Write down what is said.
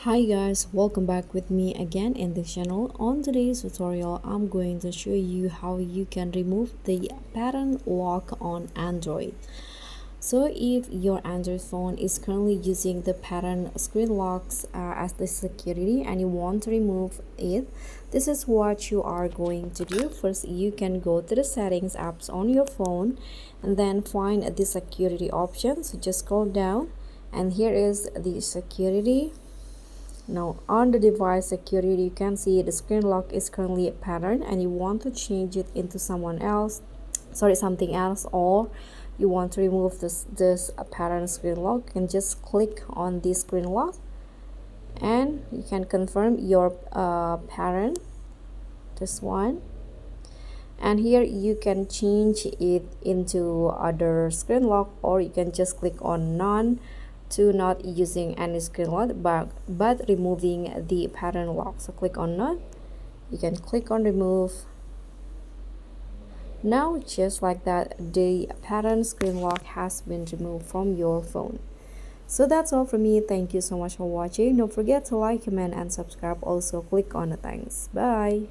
Hi guys, welcome back with me again in this channel. On today's tutorial, I'm going to show you how you can remove the pattern lock on Android. So if your Android phone is currently using the pattern screen locks as the security and you want to remove it, this is what you are going to do. First, you can go to the settings apps on your phone and then find the security option. So just scroll down and here is the security. Now on the device security, you can see the screen lock is currently a pattern and you want to change it into something else, or you want to remove this pattern screen lock, and just click on this screen lock and you can confirm your pattern, this one, and here you can change it into other screen lock, or you can just click on none to not using any screen lock but removing the pattern lock. So click on none, you can click on remove. Now just like that, the pattern screen lock has been removed from your phone. So that's all from me. Thank you so much for watching. Don't forget to like, comment and subscribe. Also click on the thanks. Bye.